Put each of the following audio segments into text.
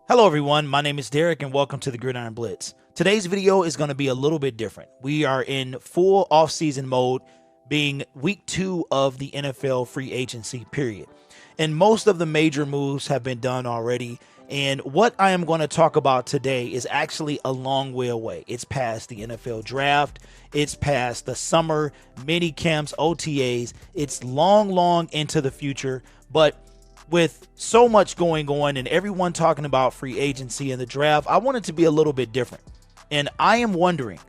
Hello everyone, my name is Derek and welcome to the Gridiron Blitz. Today's video is going to be a little bit different. We are in full off-season mode, being week 2 of the NFL free agency period. And most of the major moves have been done already. And what I am going to talk about today is actually a long way away. It's past the NFL draft. It's past the summer mini camps, OTAs. It's long into the future. But with so much going on and everyone talking about free agency and the draft, I want it to be a little bit different. And I am wondering,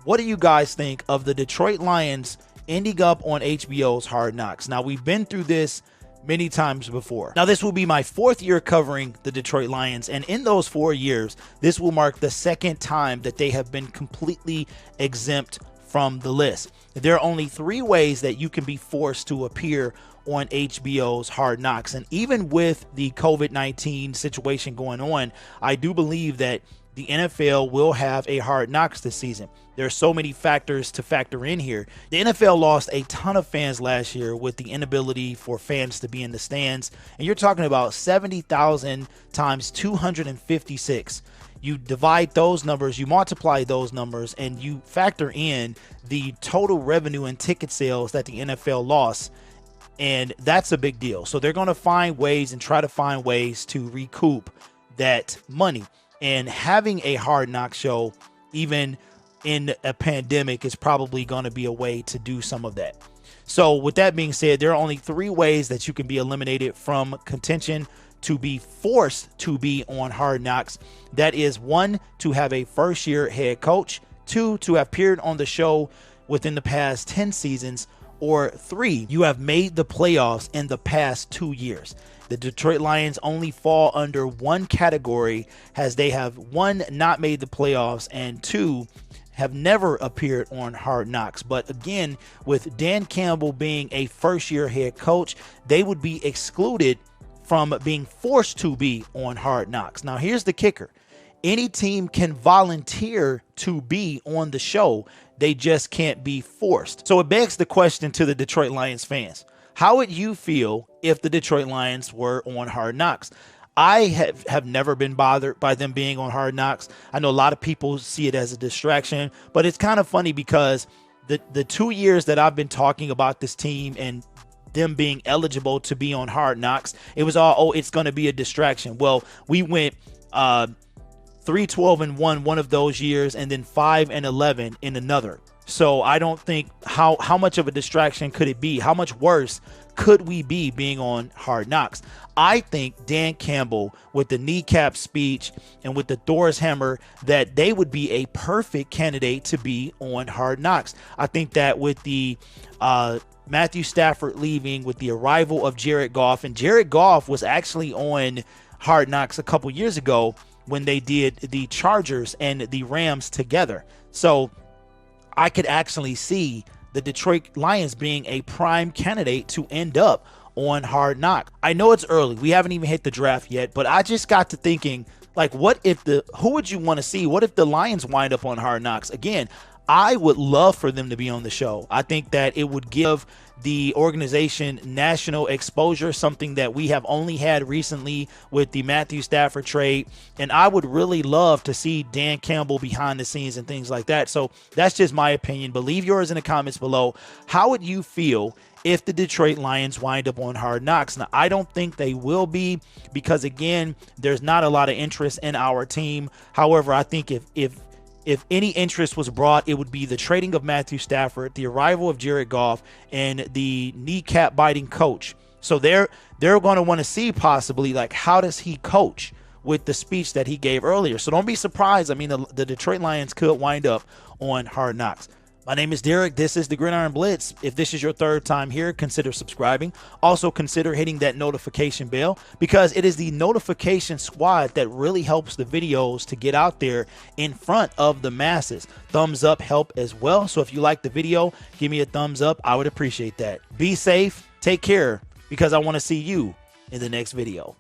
what do you guys think of the Detroit Lions ending up on HBO's Hard Knocks? Now, we've been through this many times before. Now, this will be my 4th year covering the Detroit Lions, and in those 4 years, this will mark the 2nd time that they have been completely exempt from the list. There are only 3 ways that you can be forced to appear on HBO's Hard Knocks. And even with the COVID-19 situation going on, I do believe that the NFL will have a Hard Knocks this season. There are so many factors to factor in here. The NFL lost a ton of fans last year with the inability for fans to be in the stands. And you're talking about 70,000 times 256. You divide those numbers, you multiply those numbers, and you factor in the total revenue and ticket sales that the NFL lost. And that's a big deal. So they're going to find ways and try to find ways to recoup that money. And having a Hard Knock show, even in a pandemic, is probably going to be a way to do some of that. So with that being said, there are only 3 ways that you can be eliminated from contention to be forced to be on Hard Knocks. That is 1, to have a first-year head coach, 2, to have appeared on the show within the past 10 seasons, or 3, you have made the playoffs in the past 2 years. The Detroit Lions only fall under 1 category, as they have 1, not made the playoffs, and 2, have never appeared on Hard Knocks. But again, with Dan Campbell being a first-year head coach, they would be excluded from being forced to be on Hard Knocks. Now, here's the kicker. Any team can volunteer to be on the show. They just can't be forced. So it begs the question to the Detroit Lions fans. How would you feel if the Detroit Lions were on Hard Knocks? I have never been bothered by them being on Hard Knocks. I know a lot of people see it as a distraction, but it's kind of funny because the 2 years that I've been talking about this team and them being eligible to be on Hard Knocks, it was all, oh, it's going to be a distraction. Well, we went 3-12-1 one of those years, and then 5-11 in another. So I don't think how much of a distraction could it be? How much worse could we be being on Hard Knocks? I think Dan Campbell, with the kneecap speech and with the Thor's hammer, that they would be a perfect candidate to be on Hard Knocks. I think that with the Matthew Stafford leaving, with the arrival of Jared Goff, and Jared Goff was actually on Hard Knocks a couple years ago when they did the Chargers and the Rams together. So I could actually see the Detroit Lions being a prime candidate to end up on Hard Knock. I know it's early. We haven't even hit the draft yet, but I just got to thinking, like, what if who would you want to see? What if the Lions wind up on Hard Knocks? Again, I would love for them to be on the show. I think that it would give the organization national exposure, something that we have only had recently with the Matthew Stafford trade. And I would really love to see Dan Campbell behind the scenes and things like that. So that's just my opinion. But leave yours in the comments below. How would you feel if the Detroit Lions wind up on Hard Knocks? Now, I don't think they will be, because again, there's not a lot of interest in our team. However, I think if any interest was brought, it would be the trading of Matthew Stafford, the arrival of Jared Goff, and the kneecap biting coach. So they're going to want to see possibly, like, how does he coach with the speech that he gave earlier. So don't be surprised. I mean, the Detroit Lions could wind up on Hard Knocks. My name is Derek. This is the Gridiron Blitz. If this is your 3rd time here, consider subscribing. Also consider hitting that notification bell, because it is the notification squad that really helps the videos to get out there in front of the masses. Thumbs up help as well. So if you like the video, give me a thumbs up. I would appreciate that. Be safe. Take care, because I want to see you in the next video.